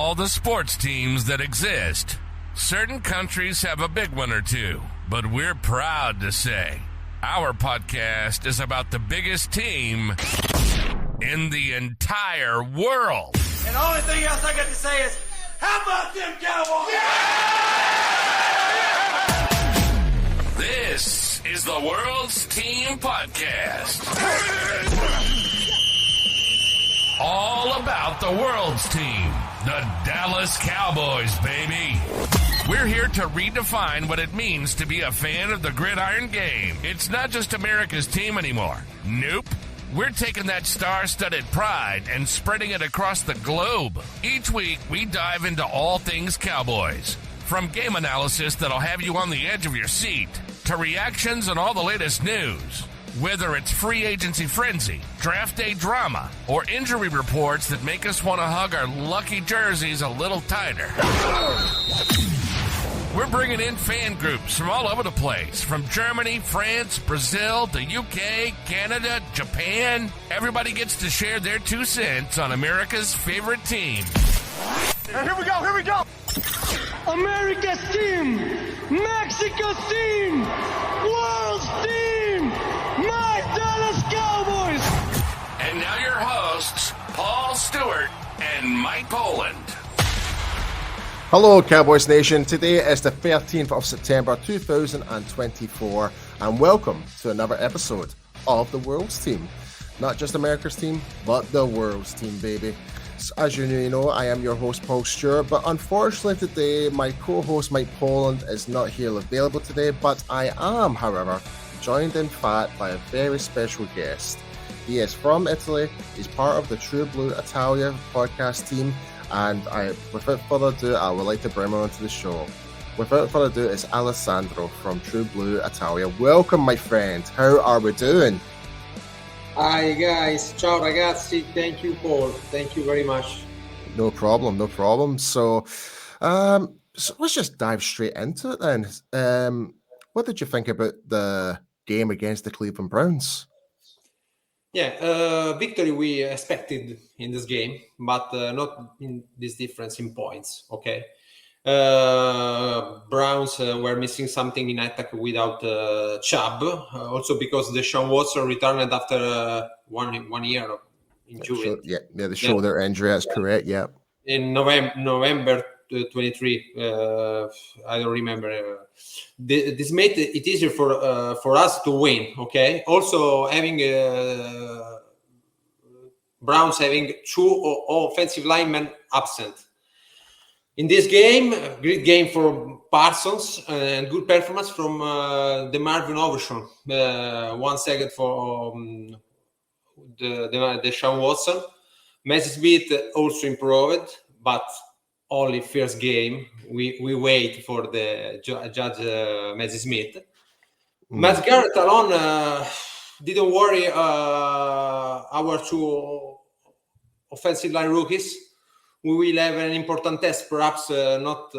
all the sports teams that exist. Certain countries have a big one or two, but we're proud to say our podcast is about the biggest team in the entire world. And the only thing else I got to say is, how about them Cowboys? Yeah! This is the World's Team Podcast. All about the world's team, the Dallas Cowboys, baby. We're here to redefine what it means to be a fan of the gridiron game. It's not just America's team anymore. Nope. We're taking that star-studded pride and spreading it across the globe. Each week, we dive into all things Cowboys. From game analysis that'll have you on the edge of your seat, to reactions and all the latest news. Whether it's free agency frenzy, draft day drama, or injury reports that make us want to hug our lucky jerseys a little tighter. We're bringing in fan groups from all over the place, from Germany, France, Brazil, the UK, Canada, Japan. Everybody gets to share their 2 cents on America's favorite team. And here we go. America's team, Mexico's team, world's team, my Dallas Cowboys. And now your hosts, Paul Stewart and Mike Poland. Hello, Cowboys Nation. Today is the 13th of September 2024, and welcome to another episode of the World's Team. Not just America's team, but the World's Team, baby. So as you know, I am your host, Paul Stewart, but unfortunately today, my co-host, Mike Poland, is not here available today, but I am, however, joined in fact by a very special guest. He is from Italy, he's part of the True Blue Italia podcast team, and without further ado, I would like to bring him onto the show. Without further ado, it's Alessandro from True Blue Italia. Welcome, my friend. How are we doing? Hi guys, ciao ragazzi, thank you Paul, thank you very much. No problem. So let's just dive straight into it then. What did you think about the game against the Cleveland Browns? Yeah, victory we expected in this game, but not in this difference in points, okay? Browns were missing something in attack without Chubb, also because the Deshaun Watson returned after 1 year injury. The shoulder injury, that's correct, yeah. In November 23, I don't remember. This made it easier for us to win, okay? Also having Browns having 2 offensive linemen absent. In this game, great game for Parsons and good performance from the Marvin Overshawn. 1 second for the Deshaun Watson. Messi Smith also improved, but only first game. We wait for the judge Messi Smith. Matt Garrett alone didn't worry our 2 offensive line rookies. We will have an important test, perhaps not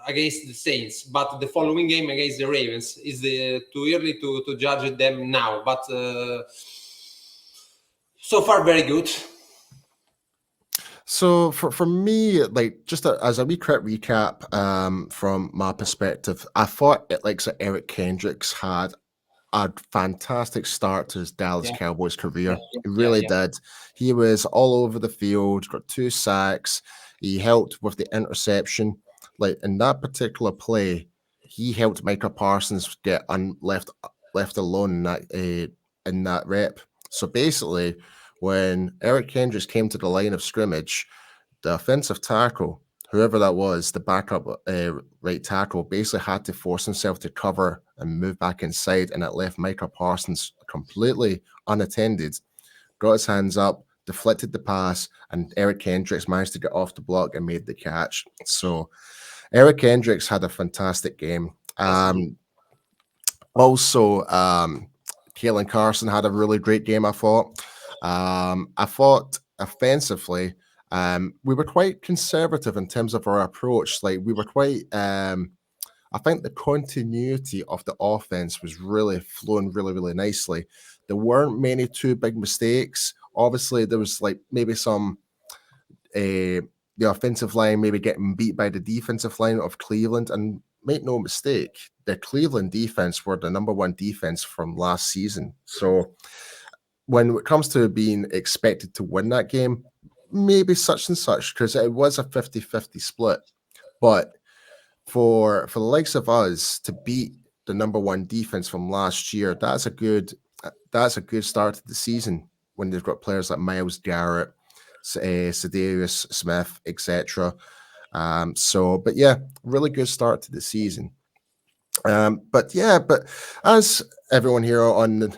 against the Saints, but the following game against the Ravens is too early to judge them now. But so far, very good. So for me, like just as a wee quick recap from my perspective, I thought Eric Kendricks had a fantastic start to his Dallas Cowboys career. He really did. He was all over the field, got 2 sacks. He helped with the interception. Like in that particular play, he helped Micah Parsons get left alone in that rep. So basically, when Eric Kendricks came to the line of scrimmage, the offensive tackle, whoever that was, the backup right tackle, basically had to force himself to cover and move back inside, and it left Micah Parsons completely unattended. Got his hands up, deflected the pass, and Eric Kendricks managed to get off the block and made the catch. So Eric Kendricks had a fantastic game. Also, Kalen Carson had a really great game, I thought. I thought offensively, we were quite conservative in terms of our approach. Like we were quite, I think the continuity of the offense was really flowing really, really nicely. There weren't many too big mistakes. Obviously, there was like maybe some the offensive line maybe getting beat by the defensive line of Cleveland. And make no mistake, the Cleveland defense were the number one defense from last season. So when it comes to being expected to win that game, maybe such and such, because it was a 50-50 split. But for the likes of us to beat the number one defense from last year, that's a good start to the season when they've got players like Myles Garrett, Sedarius Smith, etc. But yeah, really good start to the season. But as everyone here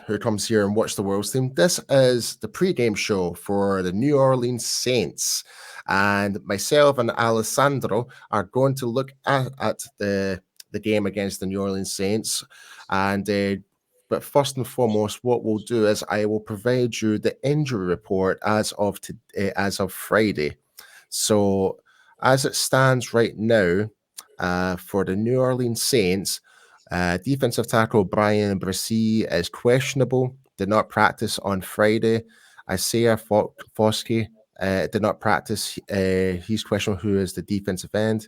who comes here and watch the World's Team, this is the pregame show for the New Orleans Saints, and myself and Alessandro are going to look at the game against the New Orleans Saints. And but first and foremost, what we'll do is I will provide you the injury report as of Friday. So as it stands right now, for the New Orleans Saints, defensive tackle Brian Brissy is questionable, did not practice on Friday. Isaiah Foskey did not practice. He's questionable, who is the defensive end.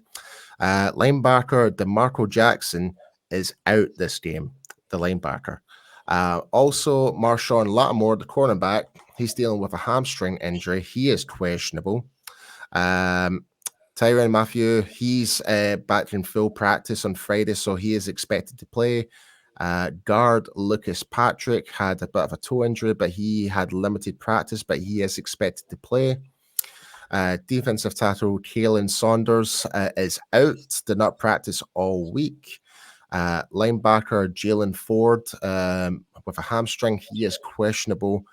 Linebacker DeMarco Jackson is out this game, the linebacker. Also, Marshawn Lattimore, the cornerback, he's dealing with a hamstring injury. He is questionable. Tyrann Mathieu, he's back in full practice on Friday, so he is expected to play. Guard Lucas Patrick had a bit of a toe injury, but he had limited practice, but he is expected to play. Defensive tackle Kalen Saunders is out, did not practice all week. Linebacker Jalen Ford with a hamstring, he is questionable.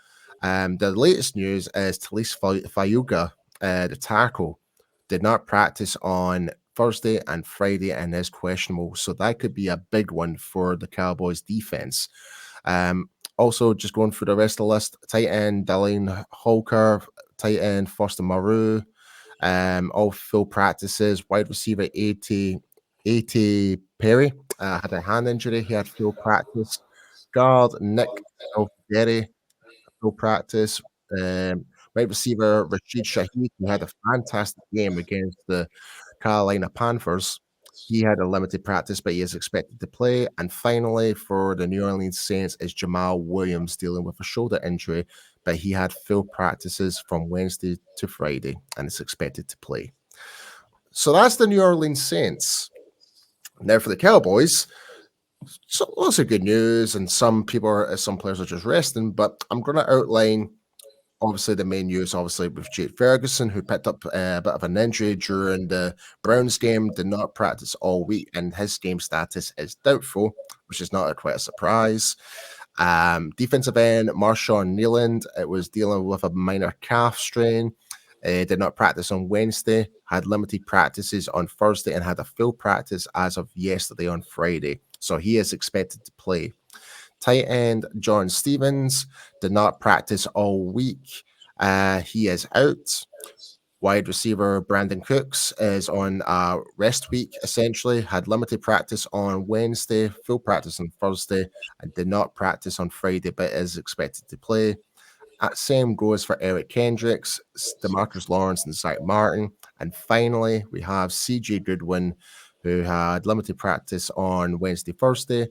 The latest news is Talise Fayuga, the tackle, did not practice on Thursday and Friday and is questionable. So that could be a big one for the Cowboys defense. Also, just going through the rest of the list, tight end Dylan Holker, tight end Foster Moreau, all full practices. Wide receiver A.T. Perry had a hand injury. He had full practice. Guard Nick Alfederi, full practice. Wide receiver Rashid Shaheed, who had a fantastic game against the Carolina Panthers. He had a limited practice, but he is expected to play. And finally, for the New Orleans Saints, is Jamal Williams dealing with a shoulder injury, but he had full practices from Wednesday to Friday and is expected to play. So that's the New Orleans Saints. Now for the Cowboys, so lots of good news, and some players are just resting, but I'm going to outline obviously the main news, obviously, with Jake Ferguson, who picked up a bit of an injury during the Browns game, did not practice all week, and his game status is doubtful, which is not quite a surprise. Defensive end Marshawn Nealand, it was dealing with a minor calf strain, did not practice on Wednesday, had limited practices on Thursday, and had a full practice as of yesterday on Friday. So he is expected to play. Tight end John Stevens did not practice all week. He is out. Wide receiver Brandon Cooks is on rest week, essentially. Had limited practice on Wednesday, full practice on Thursday, and did not practice on Friday, but is expected to play. Same goes for Eric Kendricks, DeMarcus Lawrence, and Zach Martin. And finally, we have CJ Goodwin, who had limited practice on Wednesday, Thursday,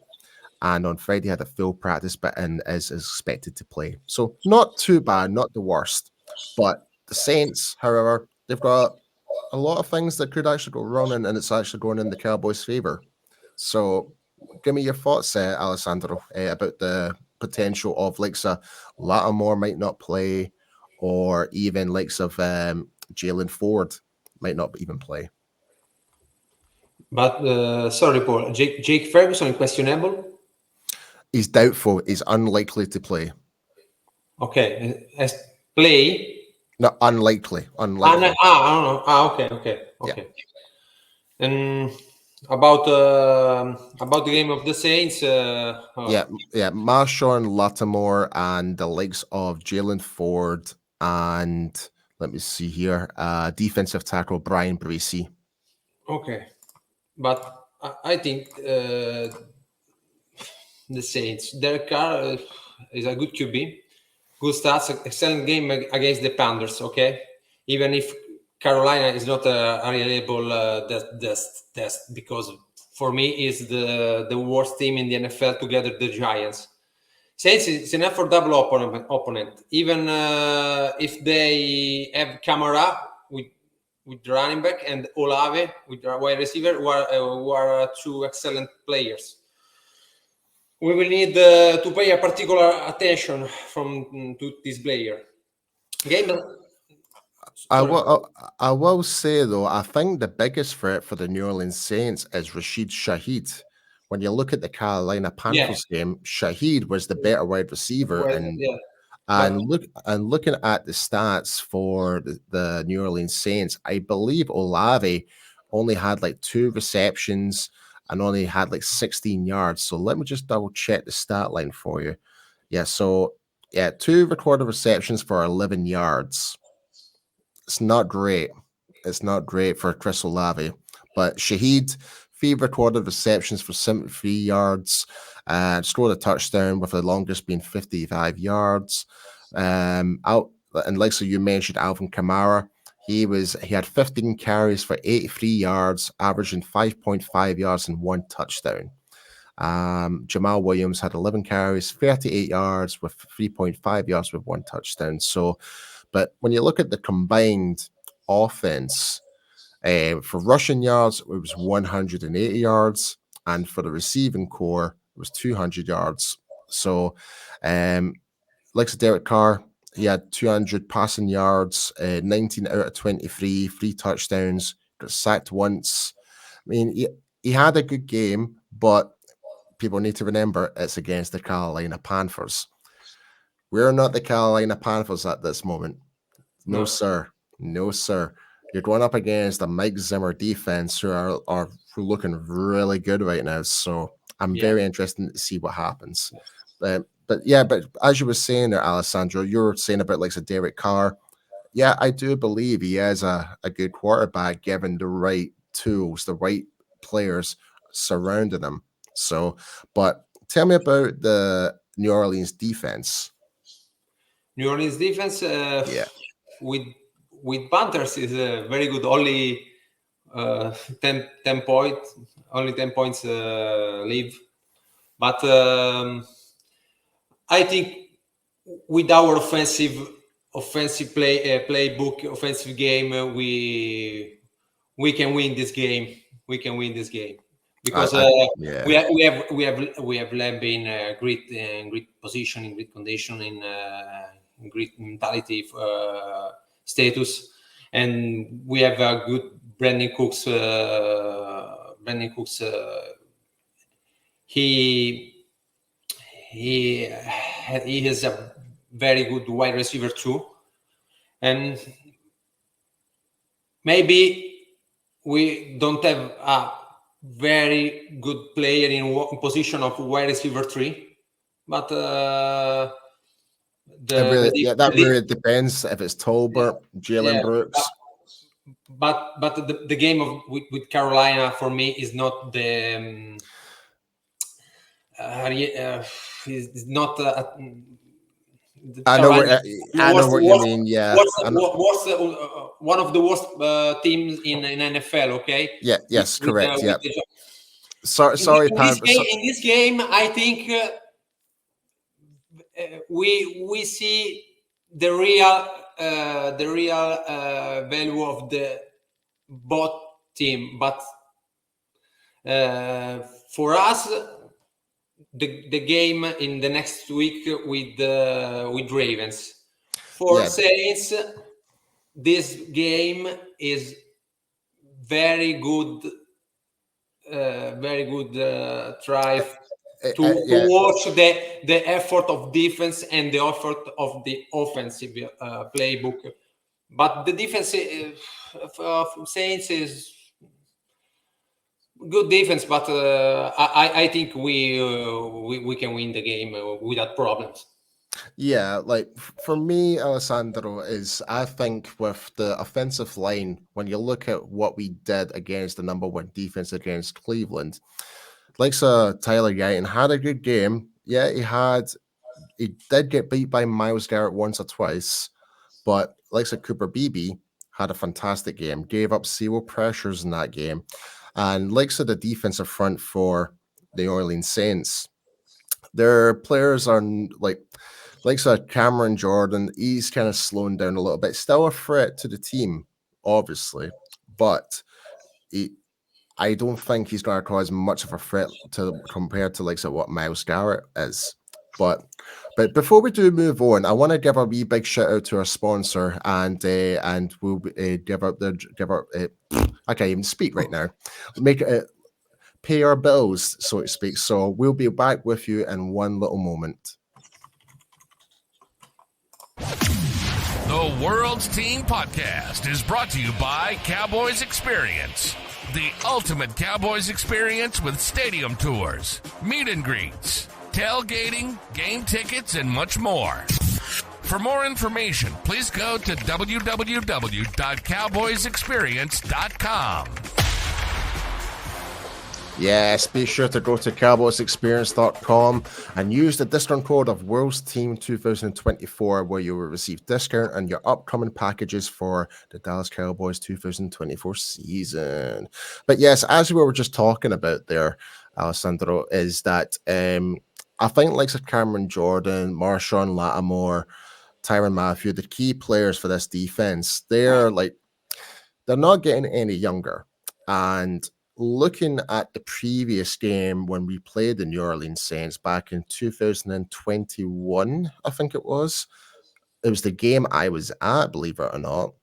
and on Friday had a full practice, but is expected to play. So not too bad, not the worst. But the Saints, however, they've got a lot of things that could actually go wrong, and it's actually going in the Cowboys' favor. So give me your thoughts, Alessandro, about the potential of Lattimore might not play, or even of Jalen Ford might not even play. But sorry, Paul, Jake Ferguson questionable? He's doubtful. He's unlikely to play. Okay. As play? No, unlikely. I don't know. Okay. Yeah. And about the game of the Saints. Marshawn Lattimore and the likes of Jalen Ford and let me see here, defensive tackle Brian Brissy. Okay, but I think the Saints. Derek Carr is a good QB, good stats, excellent game against the Panthers. Okay, even if Carolina is not a reliable test because for me is the worst team in the NFL together the Giants. Saints is an affordable opponent. Even if they have Kamara with the running back and Olave with the wide receiver, who are two excellent players. We will need to pay a particular attention to this player. Game. I will say though, I think the biggest threat for the New Orleans Saints is Rashid Shaheed. When you look at the Carolina Panthers game, Shaheed was the better wide receiver, looking at the stats for the New Orleans Saints, I believe Olave only had like 2 receptions and only had like 16 yards. So let me just double check the stat line for you. Yeah, so 2 recorded receptions for 11 yards. It's not great. It's not great for Chris Olave. But Shaheed, 3 recorded receptions for 73 yards, scored a touchdown with the longest being 55 yards. And like so you mentioned, Alvin Kamara, he had 15 carries for 83 yards, averaging 5.5 yards and 1 touchdown. Jamal Williams had 11 carries, 38 yards with 3.5 yards with 1 touchdown. So, but when you look at the combined offense, for rushing yards, it was 180 yards, and for the receiving core, it was 200 yards. So, like Derek Carr, he had 200 passing yards, 19 out of 23, 3 touchdowns, got sacked once. I mean, he had a good game, but people need to remember it's against the Carolina Panthers. We're not the Carolina Panthers at this moment. No, sir. No, sir. You're going up against a Mike Zimmer defense who are looking really good right now. So I'm very interested to see what happens. But as you were saying there, Alessandro, you were saying about like Derek Carr. Yeah, I do believe he is a good quarterback given the right tools, the right players surrounding him. So, but tell me about the New Orleans defense. New Orleans defense, with Panthers is very good. Only 10 points, leave. But I think with our offensive playbook, offensive game, we can win this game. We can win this game because we have Lamb in great position, in great condition, in great mentality status, and we have a good Brandon Cooks. He is a very good wide receiver too, and maybe we don't have a very good player in position of wide receiver 3, but that really depends if it's Tolbert, Jalen Brooks. But the game with Carolina for me is not the is not. I know what you mean. Yeah, one of the worst teams in NFL. Okay. Yeah. Yes. Correct. Yeah. Sorry, in this game, I think we see the real value of the both team, but for us, the game in the next week with Ravens. For Saints, this game is very good try to watch the effort of defense and the effort of the offensive playbook. But the defense of Saints is good defense, but I think we can win the game without problems. Yeah, like for me, Alessandro, I think with the offensive line, when you look at what we did against the number 1 defense against Cleveland, like Tyler Guyton had a good game. Yeah, he did get beat by Myles Garrett once or twice, but like Cooper Beebe had a fantastic game, gave up 0 pressures in that game. And likes of the defensive front for the New Orleans Saints, their players are likes of Cameron Jordan. He's kind of slowing down a little bit. Still a threat to the team, obviously, but I don't think he's going to cause much of a threat compared to what Myles Garrett is. But before we do move on, I want to give a wee big shout out to our sponsor, and we'll give out I can't even speak right now. Pay our bills, so to speak. So we'll be back with you in one little moment. The World's Team Podcast is brought to you by Cowboys Experience, the ultimate Cowboys experience with stadium tours, meet and greets, tailgating, game tickets, and much more. For more information, please go to www.cowboysexperience.com. Yes, be sure to go to cowboysexperience.com and use the discount code of World's Team 2024, where you will receive discount on your upcoming packages for the Dallas Cowboys 2024 season. But yes, as we were just talking about there, Alessandro, is that I think likes of Cameron Jordan, Marshawn Lattimore, Tyrann Mathieu, the key players for this defense, they're not getting any younger. And looking at the previous game when we played the New Orleans Saints back in 2021, I think it was the game I was at, believe it or not.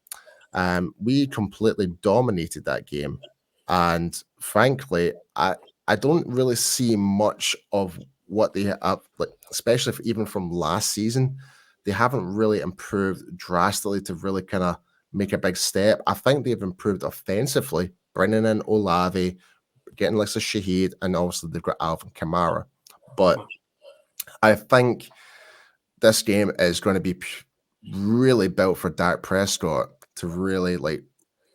We completely dominated that game. And frankly, I don't really see much of what they have, especially even from last season. They haven't really improved drastically to really kind of make a big step. I think they've improved offensively, bringing in Olave, getting like a Shaheed, and also they've got Alvin Kamara. But I think this game is going to be really built for Dak Prescott to really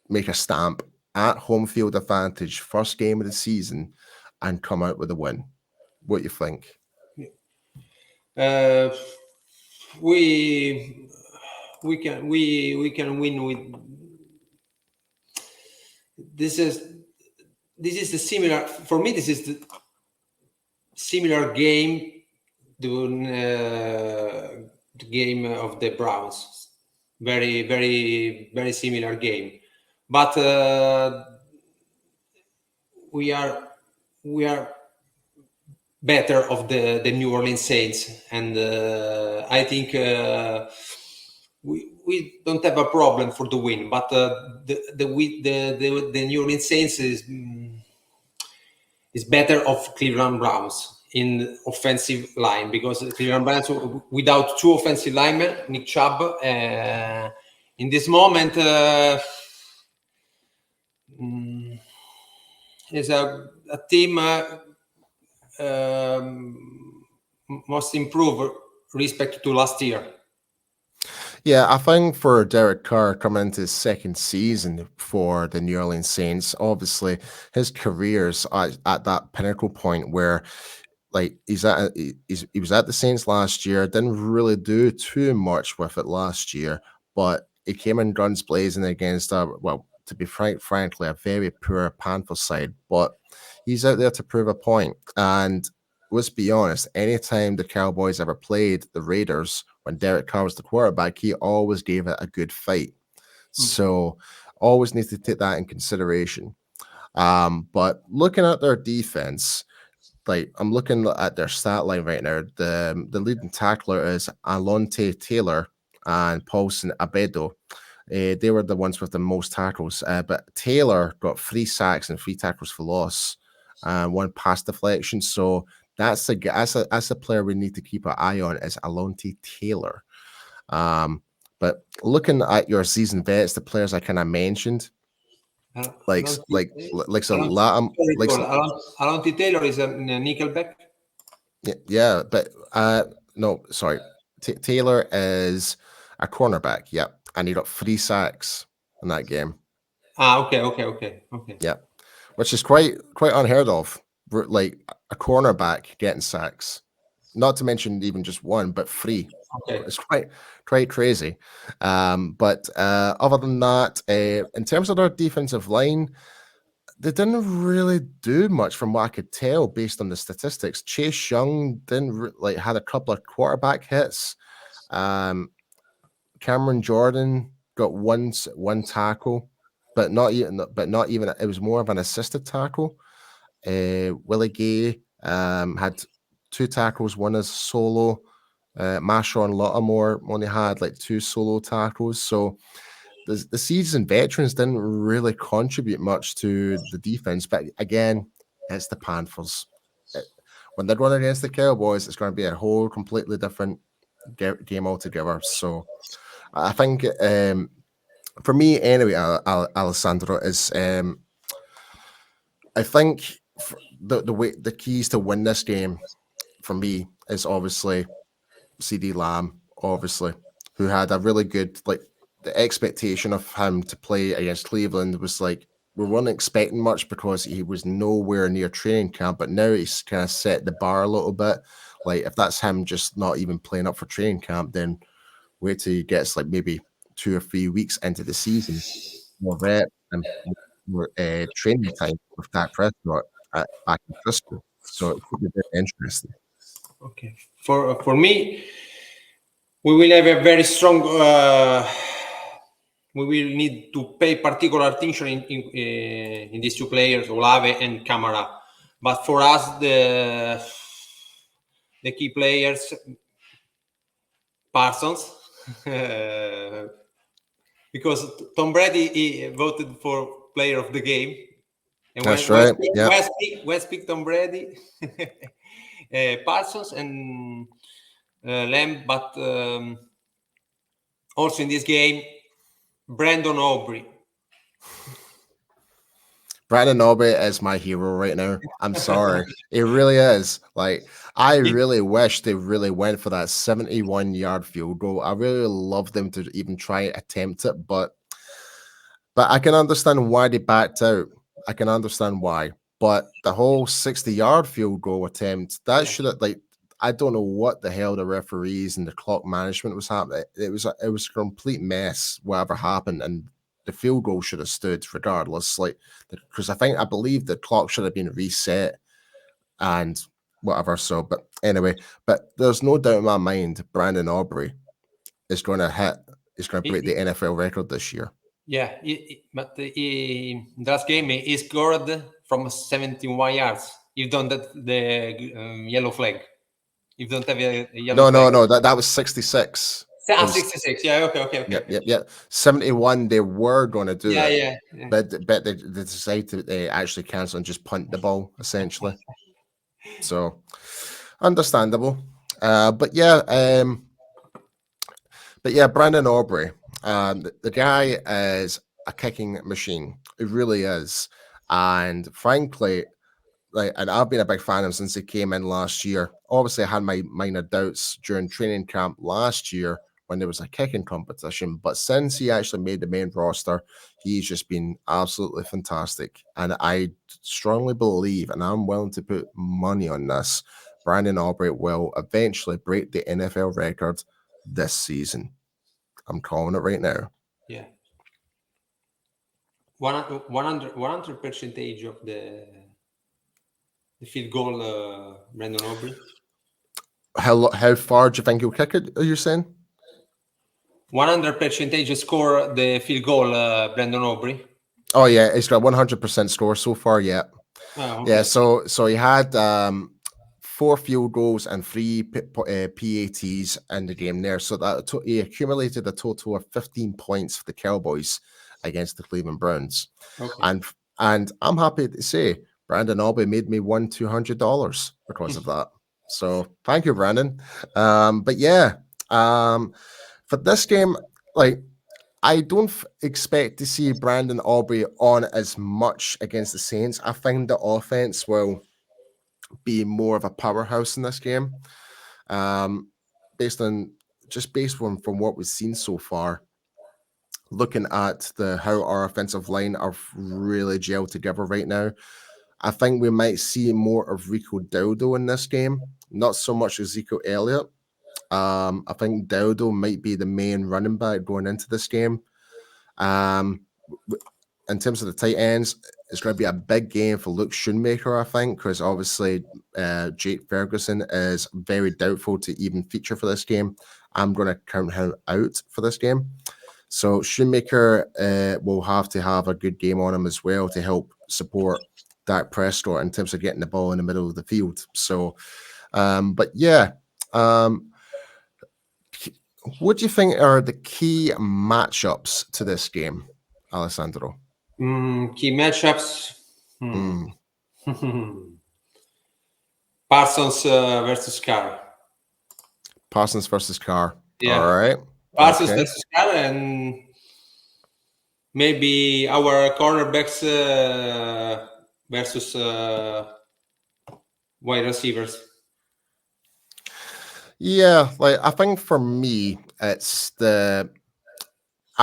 make a stamp at home field advantage, first game of the season, and come out with a win. What do you think? We can win with this is the similar for me. This is the similar game to the game of the Browns. Very, very, very similar game, but we are better of the New Orleans Saints, and I think we don't have a problem for the win. But the New Orleans Saints is better of Cleveland Browns in offensive line, because Cleveland Browns without 2 offensive linemen, Nick Chubb, in this moment is a team. Must improve respect to last year. Yeah, I think for Derek Carr coming into his second season for the New Orleans Saints, obviously his career's at that pinnacle point where he was at the Saints last year, didn't really do too much with it last year, but he came in guns blazing against to be frankly, a very poor Panthers side, but he's out there to prove a point. And let's be honest, anytime the Cowboys ever played the Raiders, when Derek Carr was the quarterback, he always gave it a good fight. Mm-hmm. So always need to take that in consideration. But looking at their defense, I'm looking at their stat line right now. The leading tackler is Alontae Taylor and Paulson Abedo. They were the ones with the most tackles, but Taylor got 3 sacks and 3 tackles for loss, 1 pass deflection. So that's a player we need to keep an eye on, is Alontae Taylor. But looking at your season vets, the players I kind of mentioned, Alontae Taylor is a nickelback. Yeah, but no, sorry, Taylor is a cornerback. Yep. And he got 3 sacks in that game. Okay. Yeah, which is quite unheard of. Like a cornerback getting sacks, not to mention even just 1, but 3. Okay. It's quite crazy. But other than that, in terms of their defensive line, they didn't really do much from what I could tell based on the statistics. Chase Young didn't had a couple of quarterback hits. Cameron Jordan got one tackle, but not even. It was more of an assisted tackle. Willie Gay had 2 tackles, one as solo. Marshawn Lattimore only had like 2 solo tackles. So the seasoned veterans didn't really contribute much to the defense. But again, it's the Panthers. When they're running against the Cowboys, it's going to be a whole completely different game altogether. So I think for me anyway, Alessandro, is I think the keys to win this game for me is obviously CD Lamb, obviously, who had a really good, like, the expectation of him to play against Cleveland was like, we weren't expecting much because he was nowhere near training camp, but now he's kind of set the bar a little bit. Like, if that's him just not even playing up for training camp, then wait till he gets like maybe 2 or 3 weeks into the season, more rep and more training time with Dak Prescott back in Frisco. So it could be very interesting. Okay. For me, we will have a very strong. We will need to pay particular attention in these 2 players, Olave and Kamara. But for us, the key players, Parsons, because Tom Brady he voted for player of the game. And that's right. West pick Tom Brady, Parsons and Lamb, but also in this game, Brandon Aubrey. Brandon Aubrey is my hero right now. I'm sorry. It really is. Like, I really wish they really went for that 71-yard field goal. I really love them to even try attempt it, but I can understand why they backed out. I can understand why. But the whole 60-yard field goal attempt, that should have, like, I don't know what the hell the referees and the clock management was happening. It was a complete mess, whatever happened, and the field goal should have stood regardless. Like, because I believe the clock should have been reset and whatever. So, but anyway, but there's no doubt in my mind Brandon Aubrey is going to break the NFL record this year. Yeah, but in that game he scored from 71 yards. You don't have the yellow flag. You don't have a yellow flag. No. That was 66. 66. Yeah. Okay. Yep. 71. They were going to do it. Yeah. But they decided to actually cancel and just punt the ball essentially. So understandable. But yeah, Brandon Aubrey. The guy is a kicking machine. It really is. And frankly, and I've been a big fan of him since he came in last year. Obviously, I had my minor doubts during training camp last year when there was a kicking competition. But since he actually made the main roster, he's just been absolutely fantastic. And I strongly believe, and I'm willing to put money on this, Brandon Aubrey will eventually break the NFL record this season. I'm calling it right now. Yeah. 100 percentage of the field goal, Brandon Aubrey. How far do you think he'll kick it? Are you saying 100% score the field goal, Brandon Aubrey? Oh yeah, he's got 100% score so far. Yeah, okay. Yeah. So he had 4 field goals and 3 PATs in the game there. So that he accumulated a total of 15 points for the Cowboys against the Cleveland Browns. Okay. And I'm happy to say Brandon Aubrey made me won $200 because of that. So thank you, Brandon. But yeah, for this game, like, I don't expect to see Brandon Aubrey on as much against the Saints. I think the offense will be more of a powerhouse in this game, based on from what we've seen so far. Looking at how our offensive line are really gelled together right now, I think we might see more of Rico Dowdle in this game, not so much Ezekiel Elliott. I think Dowdo might be the main running back going into this game. In terms of the tight ends, it's going to be a big game for Luke Schoonmaker, I think, because obviously Jake Ferguson is very doubtful to even feature for this game. I'm going to count him out for this game. So Schoonmaker will have to have a good game on him as well to help support Dak Prescott in terms of getting the ball in the middle of the field. So, but yeah, what do you think are the key matchups to this game, Alessandro? Key matchups. Parsons versus Carr. Parsons versus Carr. Yeah. All right. Parsons versus Carr, and maybe our cornerbacks versus wide receivers. Yeah, like I think for me, I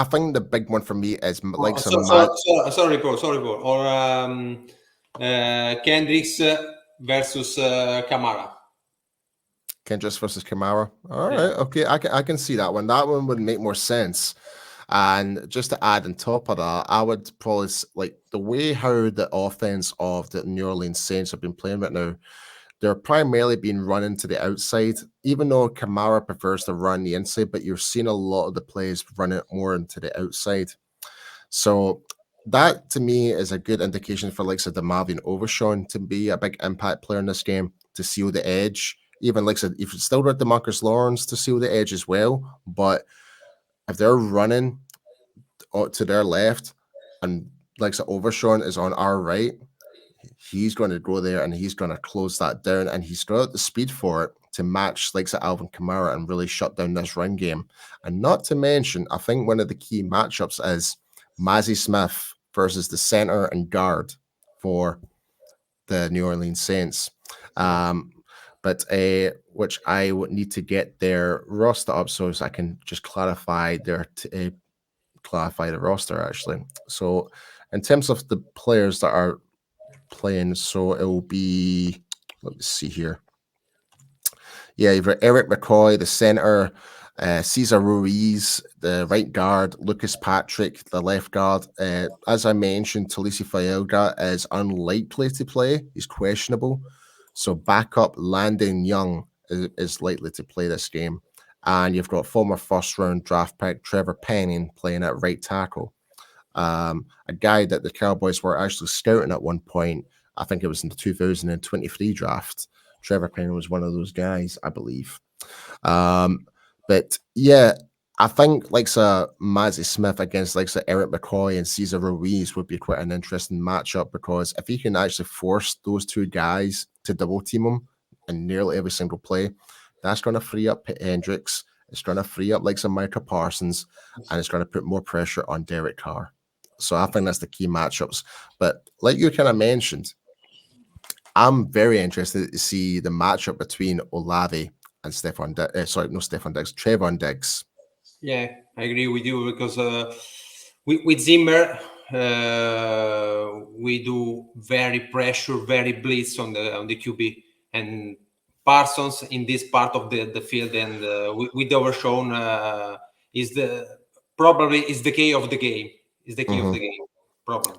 think the big one for me is like sorry, Paul. Or Kendricks versus Kamara. Kendricks versus Kamara. All right, okay, I can see that one. That one would make more sense. And just to add on top of that, I would probably like the way how the offense of the New Orleans Saints have been playing right now. They're primarily being running to the outside, even though Kamara prefers to run the inside, but you're seeing a lot of the plays running more into the outside. So that to me is a good indication for like DeMarvion Overshawn to be a big impact player in this game to seal the edge. Even like if it's still got DeMarcus Lawrence to seal the edge as well, but if they're running to their left and like Overshawn is on our right, he's going to go there and he's going to close that down, and he's got the speed for it to match like Alvin Kamara and really shut down this run game. And not to mention, I think one of the key matchups is Mazi Smith versus the center and guard for the New Orleans Saints. But which I would need to get their roster up so I can just clarify the roster actually. So in terms of the players that are playing, so it will be, let me see here. Yeah, you've got Eric McCoy, the center, Cesar Ruiz, the right guard, Lucas Patrick, the left guard. As I mentioned, Talisi Faielga is unlikely to play. He's questionable. So backup Landon Young is likely to play this game. And you've got former first-round draft pick Trevor Penning playing at right tackle. A guy that the Cowboys were actually scouting at one point. I think it was in the 2023 draft. Trevor Penning was one of those guys, I believe. But yeah, I think like Mazi Smith against like Eric McCoy and Cesar Ruiz would be quite an interesting matchup, because if he can actually force those two guys to double team him in nearly every single play, that's going to free up Hendricks. It's going to free up like Micah Parsons, and it's going to put more pressure on Derek Carr. So I think that's the key matchups. But like you kind of mentioned, I'm very interested to see the matchup between Olave and Trevon Diggs. Yeah, I agree with you, because with Zimmer, we do very pressure, very blitz on the QB, and Parsons in this part of the field, and with Overshawn is the key of the game. Is the key of the game, probably.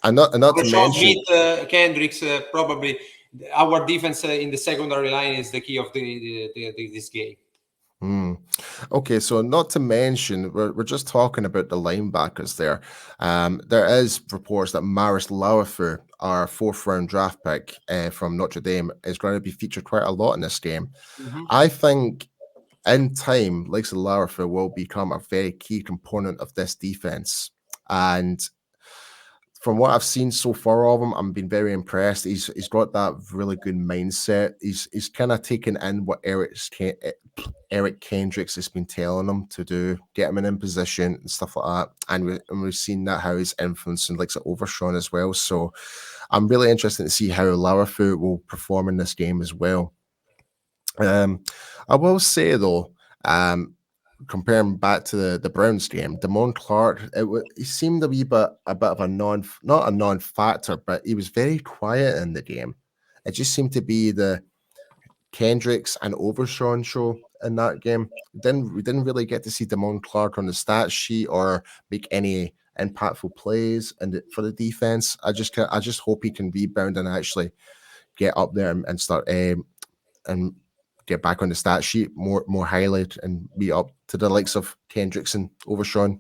And not to mention Smith, Kendricks, probably our defense in the secondary line is the key of this game. Okay, so not to mention, we're just talking about the linebackers there. There is reports that Maris Lauafu, our fourth-round draft pick from Notre Dame, is going to be featured quite a lot in this game. I think in time, Lauafu will become a very key component of this defense. And from what I've seen so far of him, I'm been very impressed. He's got that really good mindset. He's kind of taken in what Eric Kendricks has been telling him to do, get him in position and stuff like that. And we've seen that how he's influencing Overshawn as well. So I'm really interested to see how Lauafu will perform in this game as well. I will say though, comparing back to the Browns game, Damone Clark, he seemed a bit of a not a non-factor, but he was very quiet in the game. It just seemed to be the Kendricks and Overshawn show, in that game. We didn't really get to see Damone Clark on the stat sheet or make any impactful plays for the defense. I just hope he can rebound and actually get up there and start and get back on the stat sheet more highly and be up to the likes of Kendricks and Overshawn.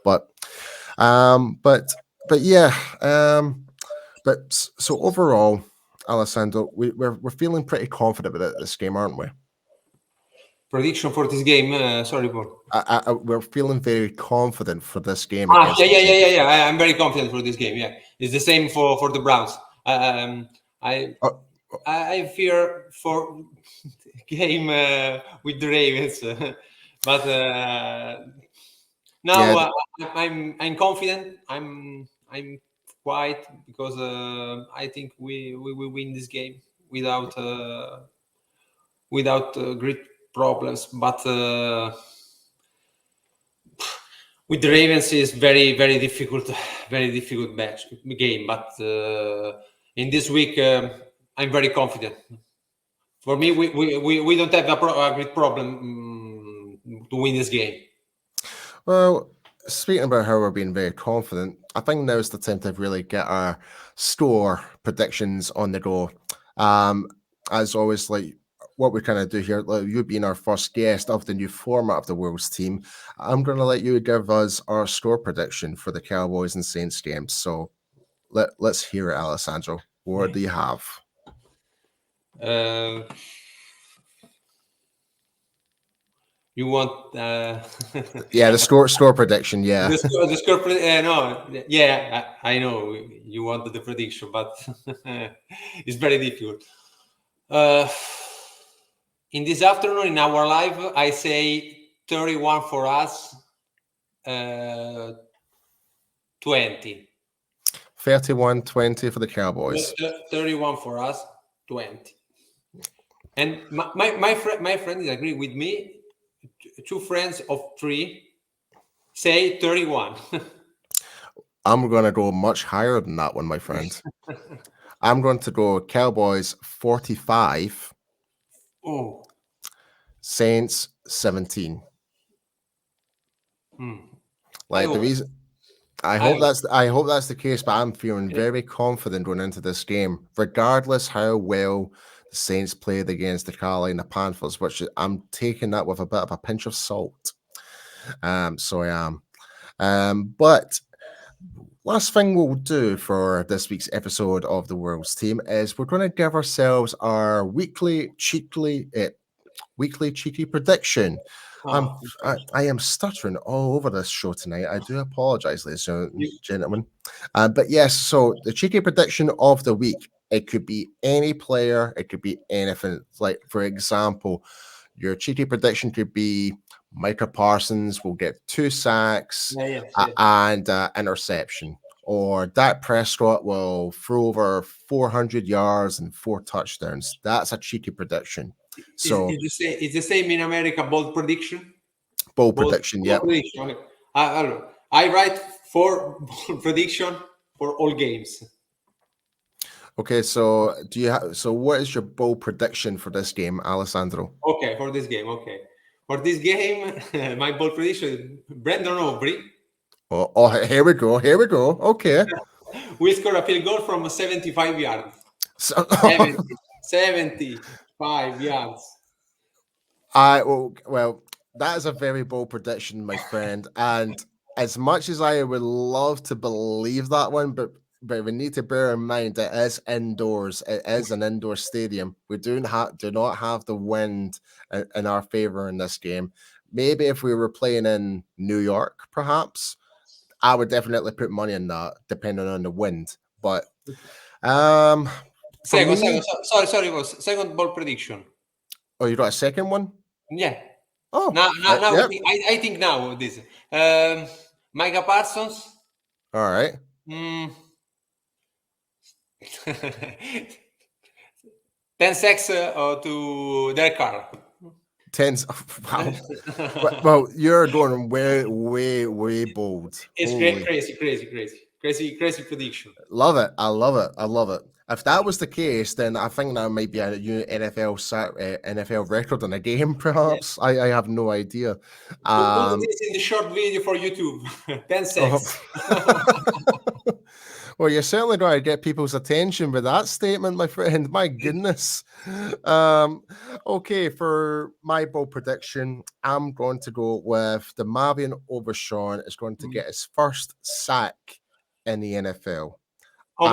But yeah. But so overall, Alessandro, we're feeling pretty confident about this game, aren't we? Prediction for this game? Sorry, Paul. We're feeling very confident for this game. Yeah. I'm very confident for this game. Yeah, it's the same for the Browns. I fear for game with the Ravens, but now I'm confident. I'm quiet because I think we will win this game without great problems. But with the Ravens is very difficult game. But in this week I'm very confident. For me, we don't have a great problem to win this game. Well, speaking about how we're being very confident, I think now is the time to really get our score predictions on the go. As always, like what we're kind of do here, like you being our first guest of the new format of the World's Team, I'm going to let you give us our score prediction for the Cowboys and Saints games. So let's hear it, Alessandro. What do you have? You want yeah, the score prediction, yeah. The score no, yeah, I know you wanted the prediction, but it's very difficult. In this afternoon in our live, I say 31 for us, 20. 31-20 for the Cowboys. 31 for us, 20. And my friend agree with me. 2 friends of 3 say 31. I'm going to go much higher than that one, my friend. I'm going to go Cowboys 45. Oh. Saints 17. Like the reason I hope that's the case, but I'm feeling very confident going into this game, regardless how well the Saints played against the Carolina Panthers, which I'm taking that with a bit of a pinch of salt. So I am. But last thing we'll do for this week's episode of the World's Team is we're going to give ourselves our weekly cheeky prediction. I am stuttering all over this show tonight. I do apologize, ladies and gentlemen. But yes, so the cheeky prediction of the week, it could be any player, it could be anything. Like, for example, your cheeky prediction could be Micah Parsons will get 2 sacks and interception, or Dak Prescott will throw over 400 yards and 4 touchdowns. That's a cheeky prediction. So it's the same in America. Bold prediction. Bold prediction. Yeah. Okay. I write 4 bold prediction for all games. Okay, so what is your bold prediction for this game, Alessandro? Okay, for this game. My bold prediction: Brandon Aubrey. Oh, here we go. Okay. We score a field goal from 75 yards. 75 yards. Well, that is a very bold prediction, my friend. And as much as I would love to believe that one, but we need to bear in mind it is indoors. It is an indoor stadium. We do not have the wind in our favor in this game. Maybe if we were playing in New York, perhaps, I would definitely put money on that, depending on the wind. But Sorry. Second ball prediction. Oh, you got a second one? Yeah. Oh, now yep. I think now this. Micah Parsons. All right. 10 sacks to Derek Carr. 10. Wow. Well, you're going way bold. It's crazy prediction. Love it. I love it. If that was the case, then I think that might be a new NFL record in a game, perhaps. I have no idea. Put this in the short video for YouTube. 10 seconds. Well, you're certainly going to get people's attention with that statement, my friend. My goodness. Okay, for my bold prediction, I'm going to go with the Marvin Overshawn is going to get his first sack in the NFL. How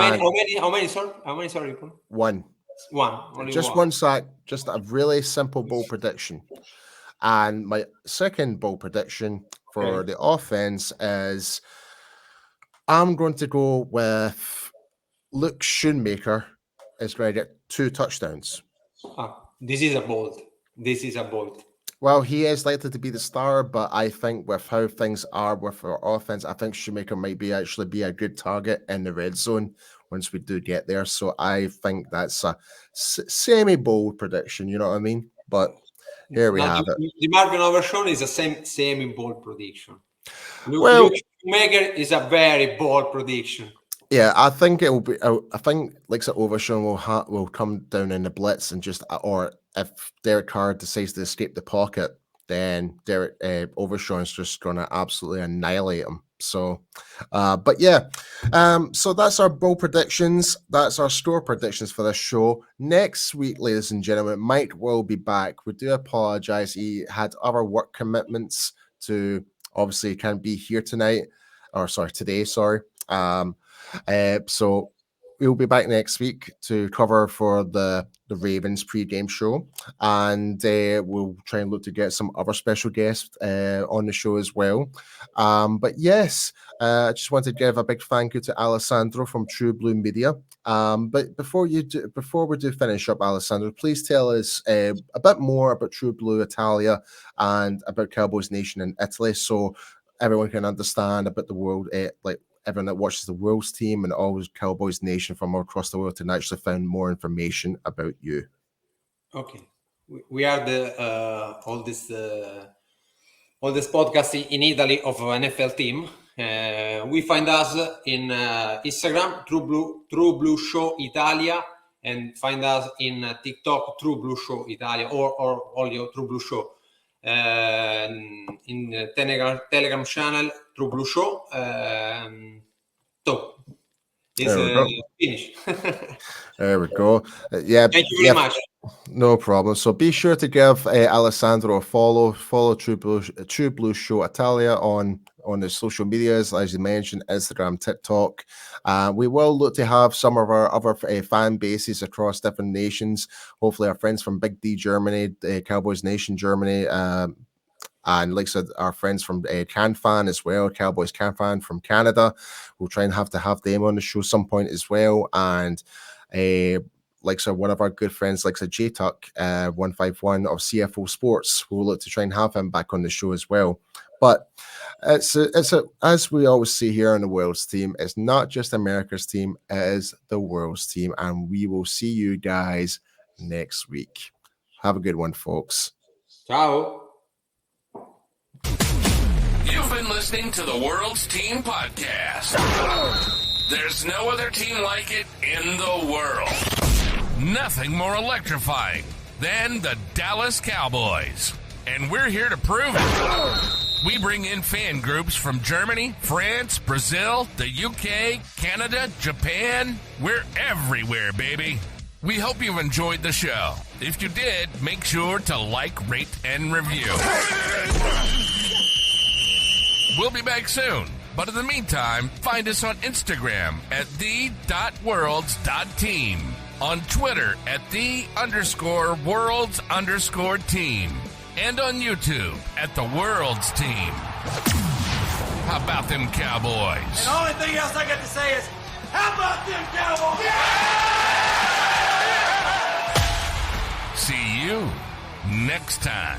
many, sorry? One. Only just one sack, just a really simple bold prediction. And my second bold prediction for the offense is I'm going to go with Luke Schoonmaker is going to get 2 touchdowns. This is a bold. Well, he is likely to be the star, but I think with how things are with our offense, I think Shoemaker might be a good target in the red zone once we do get there. So I think that's a semi-bold prediction, you know what I mean? But here we have it. The Marvin Overshawn is a semi-bold prediction. Luke Shoemaker is a very bold prediction. Yeah, I think it will be. I think like Overshawn will come down in the blitz and just, or if Derek Carr decides to escape the pocket, then Overshawn is just going to absolutely annihilate him. So, but yeah, so that's our bowl predictions. That's our score predictions for this show. Next week, ladies and gentlemen, Mike will be back. We do apologize. He had other work commitments to obviously can't be here today. So we'll be back next week to cover for the Ravens pre-game show, and we'll try and look to get some other special guests on the show as well. But yes, I just want to give a big thank you to Alessandro from True Blue Media. But before we do finish up, Alessandro, please tell us a bit more about True Blue Italia and about Cowboys Nation in Italy, so everyone can understand about the world, like everyone that watches the World's Team and always Cowboys Nation from all across the world, to actually find more information about you. Okay, we are the oldest podcast in Italy of an NFL team. We find us in Instagram, True Blue Show Italia, and find us in TikTok, True Blue Show Italia, or only True Blue Show. In the Telegram channel, True Blue Show. So it's finished. There we go. Yeah. Thank you very much. No problem. So be sure to give Alessandro a follow. Follow True Blue Show Italia on the social medias, as you mentioned, Instagram, TikTok. We will look to have some of our other fan bases across different nations. Hopefully, our friends from Big D Germany, Cowboys Nation Germany, and like I said, our friends from CanFan as well, Cowboys CanFan from Canada. We'll try and have them on the show some point as well. And like so, one of our good friends, like so J-Tuck 151 of CFO Sports, we'll look to try and have him back on the show as well. But it's as we always see here on the World's Team, it's not just America's team, it is the World's Team. And we will see you guys next week. Have a good one, folks. Ciao. You've been listening to the World's Team Podcast. There's no other team like it in the world. Nothing more electrifying than the Dallas Cowboys. And we're here to prove it. We bring in fan groups from Germany, France, Brazil, the UK, Canada, Japan. We're everywhere, baby. We hope you've enjoyed the show. If you did, make sure to like, rate, and review. We'll be back soon. But in the meantime, find us on Instagram at the.worlds.team, on Twitter at _worlds_team, and on YouTube at the World's Team. How about them Cowboys? And the only thing else I got to say is, how about them Cowboys? Yeah! See you next time.